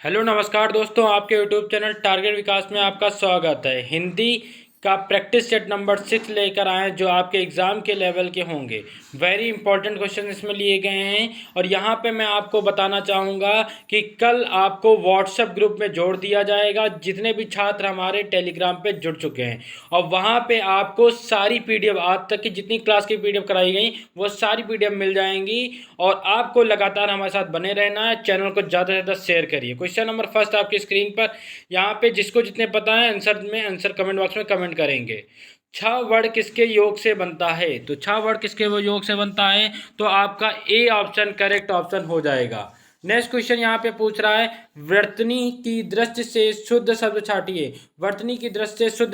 Hello नमस्कार दोस्तों, आपके यूट्यूब चैनल टारगेट विकास में आपका स्वागत है। हिंदी का प्रैक्टिस सेट नंबर 6 लेकर आए जो आपके एग्ज़ाम के लेवल के होंगे। वेरी इंपॉर्टेंट क्वेश्चन इसमें लिए गए हैं और यहाँ पे मैं आपको बताना चाहूँगा कि कल आपको व्हाट्सएप ग्रुप में जोड़ दिया जाएगा जितने भी छात्र हमारे टेलीग्राम पे जुड़ चुके हैं, और वहाँ पे आपको सारी पीडीएफ आज तक की जितनी क्लास की पीडीएफ कराई गई वो सारी पीडीएफ मिल जाएंगी। और आपको लगातार हमारे साथ बने रहना है। चैनल को ज़्यादा से ज़्यादा शेयर करिए। क्वेश्चन नंबर फर्स्ट आपकी स्क्रीन पर, यहाँ पे जिसको जितने पता है आंसर कमेंट बॉक्स में कमेंट करेंगे। छह वर्ड किसके योग से बनता है? तो छह वर्ड किसके वो योग से बनता है? तो आपका ए ऑप्शन करेक्ट ऑप्शन हो जाएगा। नेक्स्ट क्वेश्चन यहाँ पे पूछ रहा है, वर्तनी की दृष्टि से शुद्ध शब्द छाटिए। वर्तनी की दृष्टि से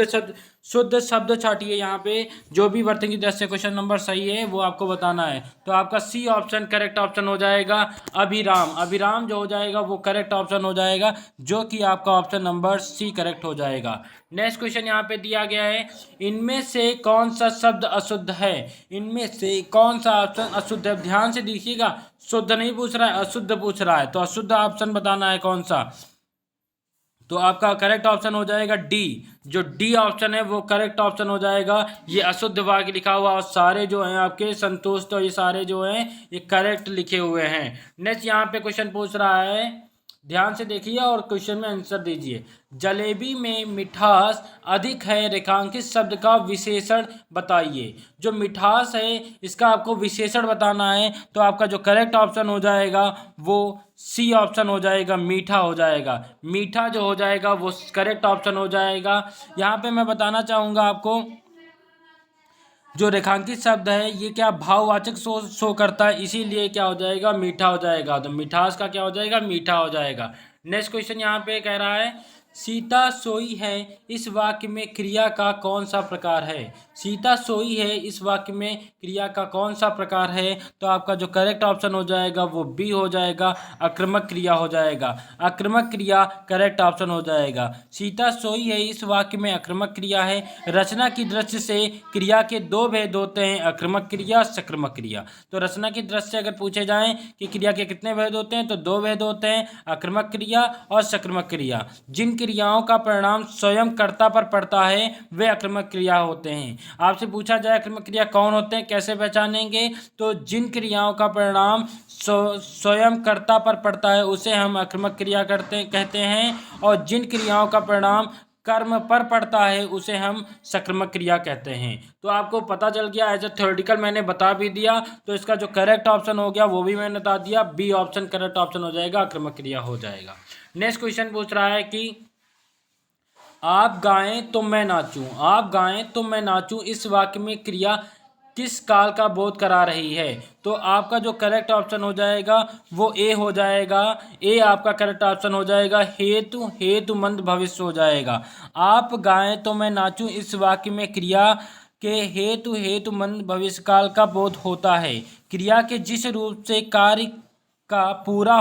शुद्ध शब्द छाटिए। यहाँ पे जो भी वर्तनी की दृष्टि से क्वेश्चन नंबर सही है वो आपको बताना है। तो आपका सी ऑप्शन करेक्ट ऑप्शन हो जाएगा। अभिराम, अभिराम जो हो जाएगा वो करेक्ट ऑप्शन हो जाएगा, जो कि आपका ऑप्शन नंबर सी करेक्ट हो जाएगा। नेक्स्ट क्वेश्चन यहाँ पे दिया गया है, इनमें से कौन सा शब्द अशुद्ध है? इनमें से कौन सा ऑप्शन अशुद्ध है? ध्यान से देखिएगा, शुद्ध नहीं पूछ रहा है, अशुद्ध पूछ रहा है। तो अशुद्ध ऑप्शन बताना है कौन सा। तो आपका करेक्ट ऑप्शन हो जाएगा डी। जो डी ऑप्शन है वो करेक्ट ऑप्शन हो जाएगा। ये अशुद्ध वाक्य लिखा हुआ और सारे जो हैं आपके संतुष्ट, और ये सारे जो हैं ये करेक्ट लिखे हुए हैं। नेक्स्ट यहाँ पे क्वेश्चन पूछ रहा है, ध्यान से देखिए और क्वेश्चन में आंसर दीजिए। जलेबी में मिठास अधिक है, रेखांकित शब्द का विशेषण बताइए। जो मिठास है इसका आपको विशेषण बताना है। तो आपका जो करेक्ट ऑप्शन हो जाएगा वो सी ऑप्शन हो जाएगा, मीठा हो जाएगा। मीठा जो हो जाएगा वो करेक्ट ऑप्शन हो जाएगा। यहाँ पे मैं बताना चाहूँगा आपको, जो रेखांकित शब्द है ये क्या भाववाचक शो करता है, इसीलिए क्या हो जाएगा, मीठा हो जाएगा। तो मिठास का क्या हो जाएगा, मीठा हो जाएगा। नेक्स्ट क्वेश्चन यहाँ पे कह रहा है, सीता सोई है इस वाक्य में क्रिया का कौन सा प्रकार है? सीता सोई है इस वाक्य में क्रिया का कौन सा प्रकार है? तो आपका जो करेक्ट ऑप्शन हो जाएगा वो बी हो जाएगा, आक्रामक क्रिया हो जाएगा। आक्रामक क्रिया करेक्ट ऑप्शन हो जाएगा। सीता सोई है इस वाक्य में आक्रामक क्रिया है। रचना की दृष्टि से क्रिया के दो भेद होते हैं, आक्रामक क्रिया, सक्रामक क्रिया। तो रचना की दृष्टि से अगर पूछे जाएं कि क्रिया के कितने भेद होते हैं, तो दो भेद होते हैं, आक्रामक क्रिया और सक्रामक क्रिया। जिन क्रियाओं का परिणाम स्वयं कर्ता पर पड़ता है वे आक्रामक क्रिया होते हैं। आपसे पूछा जाए आक्रामक क्रिया कौन होते हैं, कैसे पहचानेंगे? तो जिन क्रियाओं का परिणाम स्वयं कर्ता पर पड़ता है उसे हम आक्रामक क्रिया कहते हैं, और जिन क्रियाओं का परिणाम कर्म पर पड़ता है उसे हम सक्रामक क्रिया कहते हैं। तो आपको पता चल गया, एज ए थ्योरेटिकल मैंने बता भी दिया। तो इसका जो करेक्ट ऑप्शन हो गया वो भी मैंने बता दिया, बी ऑप्शन करेक्ट ऑप्शन हो जाएगा, आक्रामक क्रिया हो जाएगा। नेक्स्ट क्वेश्चन पूछ रहा है कि आप गाएं तो मैं नाचूं। आप गाएं तो मैं नाचूं इस वाक्य में क्रिया किस काल का बोध करा रही है? तो आपका जो करेक्ट ऑप्शन हो जाएगा वो ए हो जाएगा। ए आपका करेक्ट ऑप्शन हो जाएगा, हेतु हेतु मंद भविष्य हो जाएगा। आप गाएं तो मैं नाचूं इस वाक्य में क्रिया के हेतु हेतु मंद भविष्य काल का बोध होता है। क्रिया के जिस रूप से कार्य का पूरा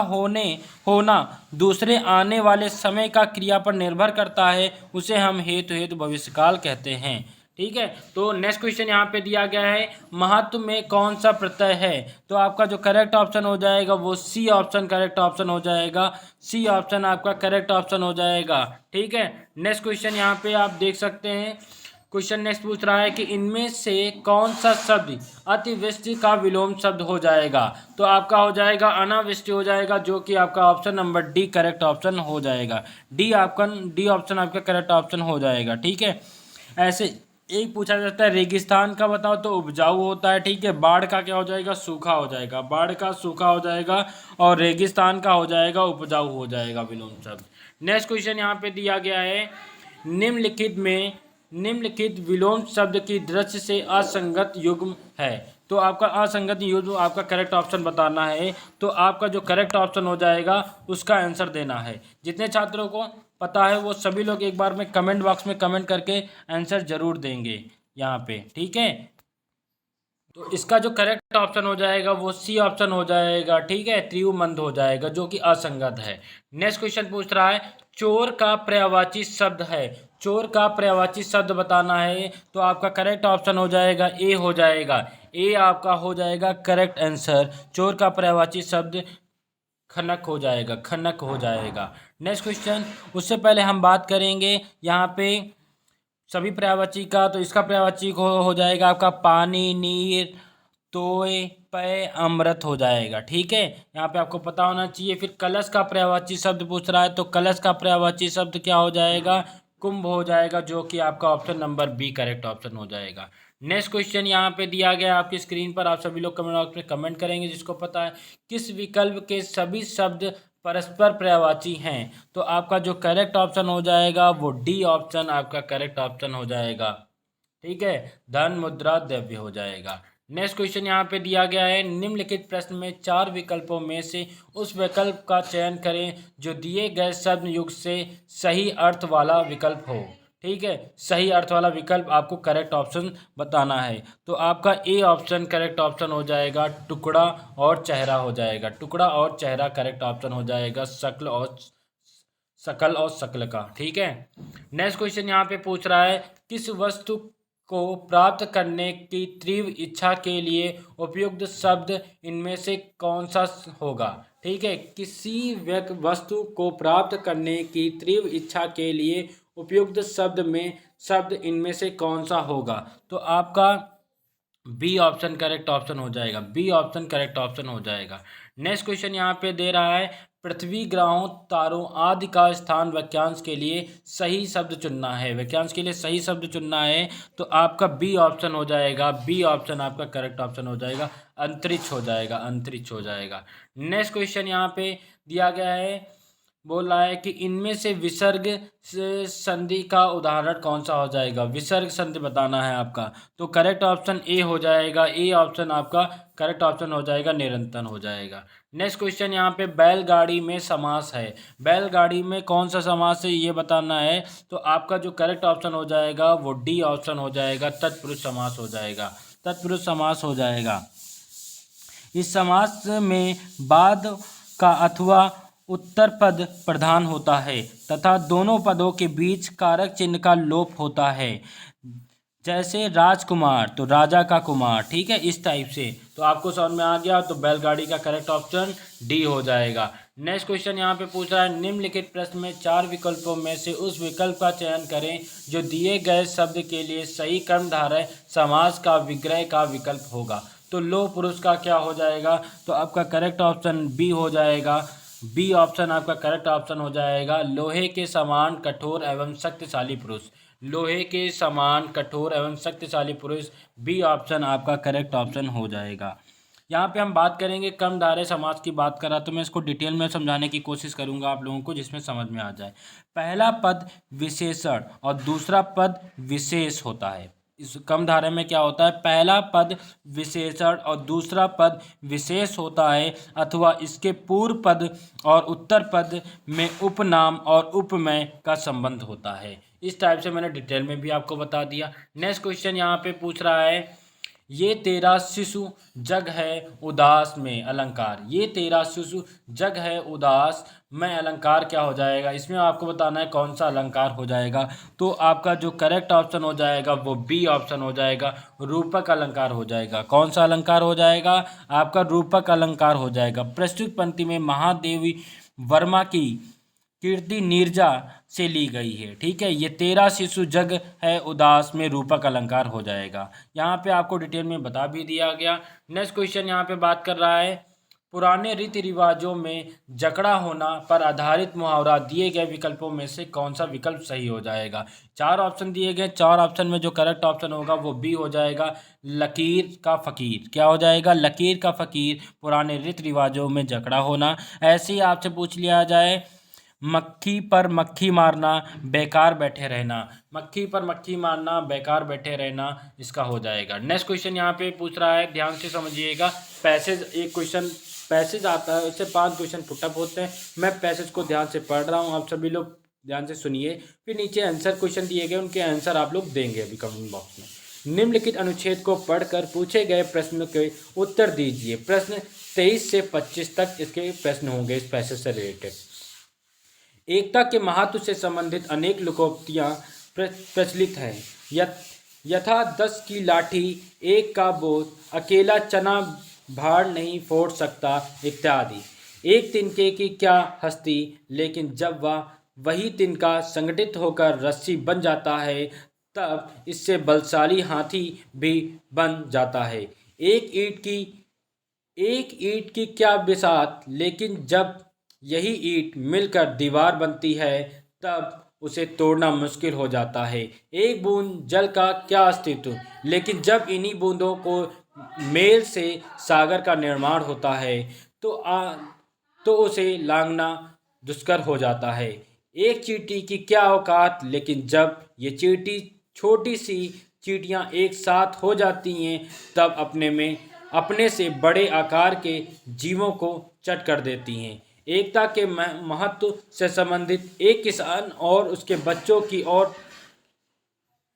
होना दूसरे आने वाले समय का क्रिया पर निर्भर करता है उसे हम हेतु हेतु भविष्यकाल कहते हैं। ठीक है। तो नेक्स्ट क्वेश्चन यहाँ पे दिया गया है, महत्व में कौन सा प्रत्यय है? तो आपका जो करेक्ट ऑप्शन हो जाएगा वो सी ऑप्शन करेक्ट ऑप्शन हो जाएगा। सी ऑप्शन आपका करेक्ट ऑप्शन हो जाएगा। ठीक है। नेक्स्ट क्वेश्चन यहाँ पे आप देख सकते हैं, क्वेश्चन नेक्स्ट पूछ रहा है कि इनमें से कौन सा शब्द अतिवृष्टि का विलोम शब्द हो जाएगा? तो आपका हो जाएगा अनावृष्टि हो जाएगा, जो कि आपका option number D correct option हो जाएगा। डी ऑप्शन आपका करेक्ट ऑप्शन हो जाएगा। ठीक है। ऐसे एक पूछा जाता है, रेगिस्तान का बताओ तो उपजाऊ होता है। ठीक है। बाढ़ का क्या हो जाएगा, सूखा हो जाएगा। बाढ़ का सूखा हो जाएगा, और रेगिस्तान का हो जाएगा उपजाऊ हो जाएगा विलोम शब्द। नेक्स्ट क्वेश्चन यहाँ पे दिया गया है, निम्नलिखित विलोम शब्द की दृष्टि से असंगत युग्म है। तो आपका असंगत युग्म आपका करेक्ट ऑप्शन बताना है। तो आपका जो करेक्ट ऑप्शन हो जाएगा उसका आंसर देना है। जितने छात्रों को पता है वो सभी लोग एक बार में कमेंट बॉक्स में कमेंट करके आंसर जरूर देंगे यहाँ पे। ठीक है। तो इसका जो करेक्ट ऑप्शन हो जाएगा वो सी ऑप्शन हो जाएगा। ठीक है। त्रियुमंद हो जाएगा, जो कि असंगत है। नेक्स्ट क्वेश्चन पूछ रहा है, चोर का पर्यायवाची शब्द है। चोर का पर्यायवाची शब्द बताना है। तो आपका करेक्ट ऑप्शन हो जाएगा ए हो जाएगा। ए आपका हो जाएगा करेक्ट आंसर। चोर का पर्यायवाची शब्द खनक हो जाएगा, खनक हो जाएगा। नेक्स्ट क्वेश्चन, उससे पहले हम बात करेंगे यहाँ पे सभी पर्यायवाची का। तो इसका पर्यायवाची हो जाएगा आपका पानी, नीर, तोय, पेय, अमृत हो जाएगा। ठीक है, यहाँ पे आपको पता होना चाहिए। फिर कलश का पर्यायवाची शब्द पूछ रहा है, तो कलश का पर्यायवाची शब्द क्या हो जाएगा? कुंभ हो जाएगा, जो कि आपका option number B correct option हो जाएगा। नेक्स्ट क्वेश्चन यहाँ पे दिया गया आपकी स्क्रीन पर, आप सभी लोग कमेंट बॉक्स में कमेंट करेंगे जिसको पता है। किस विकल्प के सभी शब्द परस्पर पर्यायवाची हैं? तो आपका जो करेक्ट ऑप्शन हो जाएगा वो डी ऑप्शन आपका करेक्ट ऑप्शन हो जाएगा। ठीक है, धन, मुद्रा, द्रव्य हो जाएगा। नेक्स्ट क्वेश्चन यहाँ पे दिया गया है, निम्नलिखित प्रश्न में 4 विकल्पों में से उस विकल्प का चयन करें जो दिए गए शब्द युग से सही अर्थ वाला विकल्प हो। ठीक है, सही अर्थ वाला विकल्प आपको करेक्ट ऑप्शन बताना है। तो आपका ए ऑप्शन करेक्ट ऑप्शन हो जाएगा, टुकड़ा और चेहरा हो जाएगा। टुकड़ा और चेहरा करेक्ट ऑप्शन हो जाएगा, शकल और शकल का। ठीक है, नेक्स्ट क्वेश्चन यहाँ पे पूछ रहा है, किस वस्तु को प्राप्त करने की तीव्र इच्छा के लिए उपयुक्त शब्द इनमें से कौन सा होगा? ठीक है, किसी वस्तु को प्राप्त करने की तीव्र इच्छा के लिए उपयुक्त शब्द इनमें से कौन सा होगा? तो आपका बी ऑप्शन करेक्ट ऑप्शन हो जाएगा। बी ऑप्शन करेक्ट ऑप्शन हो जाएगा। नेक्स्ट क्वेश्चन यहाँ पे दे रहा है, पृथ्वी, ग्रहों, तारों आदि का स्थान वाक्यांश के लिए सही शब्द चुनना है। वाक्यांश के लिए सही शब्द चुनना है, तो आपका बी ऑप्शन हो जाएगा। बी ऑप्शन आपका करेक्ट ऑप्शन हो जाएगा, अंतरिक्ष हो जाएगा, अंतरिक्ष हो जाएगा। नेक्स्ट क्वेश्चन यहाँ पे दिया गया है, बोल रहा है कि इनमें से विसर्ग संधि का उदाहरण कौन सा हो जाएगा? विसर्ग संधि बताना है आपका, तो करेक्ट ऑप्शन ए हो जाएगा। ए ऑप्शन आपका करेक्ट ऑप्शन हो जाएगा, निरंतर हो जाएगा। नेक्स्ट क्वेश्चन यहाँ पे, बैलगाड़ी में समास है। बैलगाड़ी में कौन सा समास है ये बताना है, तो आपका जो करेक्ट ऑप्शन हो जाएगा वो डी ऑप्शन हो जाएगा, तत्पुरुष समास हो जाएगा। तत्पुरुष समास हो जाएगा। इस समास में बाद का अथवा उत्तर पद प्रधान होता है तथा दोनों पदों के बीच कारक चिन्ह का लोप होता है। जैसे राजकुमार तो राजा का कुमार। ठीक है, इस टाइप से। तो आपको समझ में आ गया, तो बैलगाड़ी का करेक्ट ऑप्शन डी हो जाएगा। नेक्स्ट क्वेश्चन यहाँ पे पूछ रहा है, निम्नलिखित प्रश्न में 4 विकल्पों में से उस विकल्प का चयन करें जो दिए गए शब्द के लिए सही कर्मधारय समास का विग्रह का विकल्प होगा। तो लो पुरुष का क्या हो जाएगा? तो आपका करेक्ट ऑप्शन बी हो जाएगा। बी ऑप्शन आपका करेक्ट ऑप्शन हो जाएगा, लोहे के समान कठोर एवं शक्तिशाली पुरुष। लोहे के समान कठोर एवं शक्तिशाली पुरुष, बी ऑप्शन आपका करेक्ट ऑप्शन हो जाएगा। यहाँ पे हम बात करेंगे कर्मधारय समास की बात करा, तो मैं इसको डिटेल में समझाने की कोशिश करूँगा आप लोगों को, जिसमें समझ में आ जाए। पहला पद विशेषण और दूसरा पद विशेष होता है। इस कर्मधारय में क्या होता है? पहला पद विशेषण और दूसरा पद विशेष होता है, अथवा इसके पूर्व पद और उत्तर पद में उपनाम और उपमेय का संबंध होता है। इस टाइप से मैंने डिटेल में भी आपको बता दिया। नेक्स्ट क्वेश्चन यहाँ पे पूछ रहा है, ये तेरा शिशु जग है उदास में अलंकार। ये तेरा शिशु जग है उदास में अलंकार क्या हो जाएगा? इसमें आपको बताना है कौन सा अलंकार हो जाएगा। तो आपका जो करेक्ट ऑप्शन हो जाएगा वो बी ऑप्शन हो जाएगा, रूपक अलंकार हो जाएगा। कौन सा अलंकार हो जाएगा? आपका रूपक अलंकार हो जाएगा। प्रस्तुत पंक्ति में महादेवी वर्मा की कीर्ति नीरजा से ली गई है। ठीक है, ये तेरा शिशु जग है उदास में रूपक अलंकार हो जाएगा। यहाँ पे आपको डिटेल में बता भी दिया गया। नेक्स्ट क्वेश्चन यहाँ पे बात कर रहा है, पुराने रीति रिवाजों में जकड़ा होना पर आधारित मुहावरा दिए गए विकल्पों में से कौन सा विकल्प सही हो जाएगा? 4 ऑप्शन दिए गए, 4 ऑप्शन में जो करेक्ट ऑप्शन होगा वो बी हो जाएगा, लकीर का फकीर। क्या हो जाएगा? लकीर का फकीर, पुराने रीति रिवाजों में जकड़ा होना। ऐसे ही आपसे पूछ लिया जाए, मक्खी पर मक्खी मारना बेकार बैठे रहना। मक्खी पर मक्खी मारना बेकार बैठे रहना, इसका हो जाएगा। नेक्स्ट क्वेश्चन यहाँ पे पूछ रहा है, ध्यान से समझिएगा। पैसेज, एक क्वेश्चन पैसेज आता है, उससे 5 क्वेश्चन पुटअप होते हैं। मैं पैसेज को ध्यान से पढ़ रहा हूँ, आप सभी लोग ध्यान से सुनिए। फिर नीचे आंसर क्वेश्चन दिए गए, उनके आंसर आप लोग देंगे अभी कमेंट बॉक्स में। निम्नलिखित अनुच्छेद को पढ़कर पूछे गए प्रश्न के उत्तर दीजिए। प्रश्न 23 से 25 तक इसके प्रश्न होंगे इस पैसेज से रिलेटेड। एकता के महत्व से संबंधित अनेक लोकोक्तियाँ प्रचलित हैं, यथा 10 की लाठी, 1 का बोझ, अकेला चना भार नहीं फोड़ सकता इत्यादि। एक तिनके की क्या हस्ती, लेकिन जब वह वही तिनका संगठित होकर रस्सी बन जाता है तब इससे बलशाली हाथी भी बन जाता है। एक ईंट की एक ईंट की क्या बिसात, लेकिन जब यही ईंट मिलकर दीवार बनती है तब उसे तोड़ना मुश्किल हो जाता है। एक बूंद जल का क्या अस्तित्व, लेकिन जब इन्हीं बूंदों को मेल से सागर का निर्माण होता है तो उसे लांघना दुष्कर हो जाता है। एक चींटी की क्या औकात, लेकिन जब ये चींटी छोटी सी चींटियां एक साथ हो जाती हैं तब अपने से बड़े आकार के जीवों को चट कर देती हैं। एकता के महत्व से संबंधित एक किसान और उसके बच्चों की और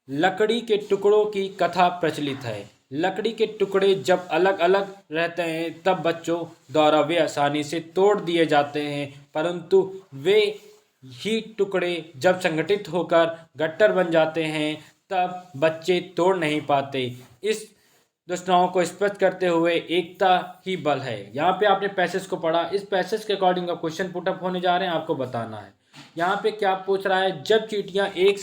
लकड़ी के टुकड़ों की कथा प्रचलित है। लकड़ी के टुकड़े जब अलग अलग रहते हैं तब बच्चों द्वारा वे आसानी से तोड़ दिए जाते हैं, परंतु वे ही टुकड़े जब संगठित होकर गट्टर बन जाते हैं तब बच्चे तोड़ नहीं पाते। इस दुष्टताओं को स्पष्ट करते हुए एकता ही बल है। यहाँ पे आपने पैसेज को पढ़ा, इस पैसेज के अकॉर्डिंग का क्वेश्चन पुटअप होने जा रहे हैं, आपको बताना है। यहाँ पे क्या पूछ रहा है, जब चींटियां एक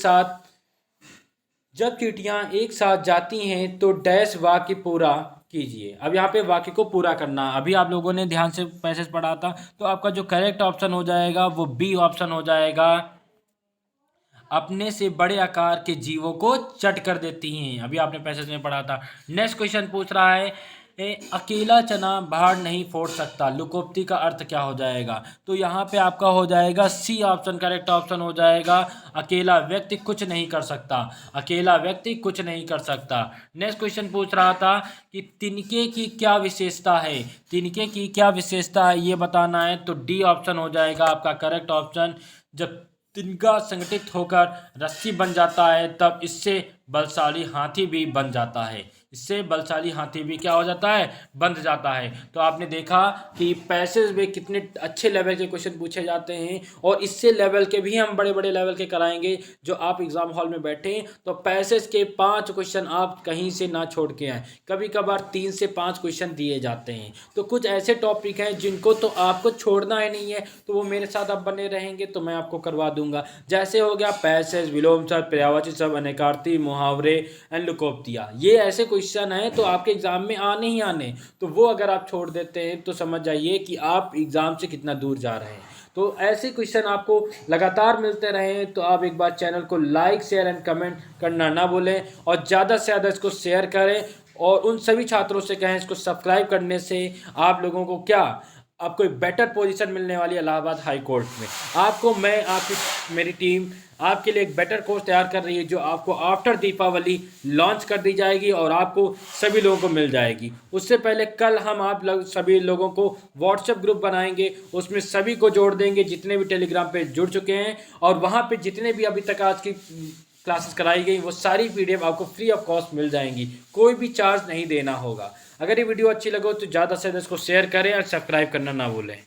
साथ जाती हैं तो डैश वाक्य पूरा कीजिए। अब यहाँ पे वाक्य को पूरा करना, अभी आप लोगों ने ध्यान से पैसेज पढ़ा था तो आपका जो करेक्ट ऑप्शन हो जाएगा वो बी ऑप्शन हो जाएगा। अपने से बड़े आकार के जीवों को चट कर देती हैं, अभी आपने पैसेज में पढ़ा था। नेक्स्ट क्वेश्चन पूछ रहा है अकेला चना भाड़ नहीं फोड़ सकता, लुकोक्ति का अर्थ क्या हो जाएगा? तो यहाँ पे आपका हो जाएगा सी ऑप्शन करेक्ट ऑप्शन हो जाएगा। अकेला व्यक्ति कुछ नहीं कर सकता, अकेला व्यक्ति कुछ नहीं कर सकता। नेक्स्ट क्वेश्चन पूछ रहा था कि तिनके की क्या विशेषता है, तिनके की क्या विशेषता है ये बताना है, तो डी ऑप्शन हो जाएगा आपका करेक्ट ऑप्शन। जब तिनका संगठित होकर रस्सी बन जाता है तब इससे बलशाली हाथी भी बन जाता है, इससे बलशाली हाथी भी क्या हो जाता है, बंध जाता है। तो आपने देखा कि पैसेज में कितने अच्छे लेवल के क्वेश्चन पूछे जाते हैं और इससे लेवल के भी हम बड़े बड़े लेवल के कराएंगे। जो आप एग्जाम हॉल में बैठे हैं तो पैसेज के 5 क्वेश्चन आप कहीं से ना छोड़ के आए, कभी कभार 3 से 5 क्वेश्चन दिए जाते हैं। तो कुछ ऐसे टॉपिक हैं जिनको तो आपको छोड़ना ही नहीं है, तो वो मेरे साथ आप बने रहेंगे तो मैं आपको करवा दूंगा। जैसे हो गया पैसेज, विलोम शब्द, पर्यायवाची शब्द, अनेकार्थी, मुहावरे एंड लुकोक्तियाँ, ये ऐसे क्वेश्चन है तो आपके एग्जाम में आने ही आने, तो वो अगर आप छोड़ देते हैं तो समझ जाइए कि आप एग्जाम से कितना दूर जा रहे हैं। तो ऐसे क्वेश्चन आपको लगातार मिलते रहे तो आप एक बार चैनल को लाइक शेयर एंड कमेंट करना ना भूलें और ज़्यादा से ज़्यादा इसको शेयर करें और उन सभी छात्रों से कहें इसको सब्सक्राइब करने से आप लोगों को क्या, आपको एक बेटर पोजीशन मिलने वाली है इलाहाबाद हाई कोर्ट में। आपको मेरी टीम आपके लिए एक बेटर कोर्स तैयार कर रही है जो आपको आफ्टर दीपावली लॉन्च कर दी जाएगी और आपको सभी लोगों को मिल जाएगी। उससे पहले कल हम सभी लोगों को व्हाट्सएप ग्रुप बनाएंगे, उसमें सभी को जोड़ देंगे जितने भी टेलीग्राम पे जुड़ चुके हैं, और वहाँ पे जितने भी अभी तक आज की क्लासेस कराई गई वो सारी PDF आपको फ्री ऑफ कॉस्ट मिल जाएंगी, कोई भी चार्ज नहीं देना होगा। अगर ये वीडियो अच्छी लगे तो ज़्यादा से ज़्यादा इसको शेयर करें और सब्सक्राइब करना ना भूलें।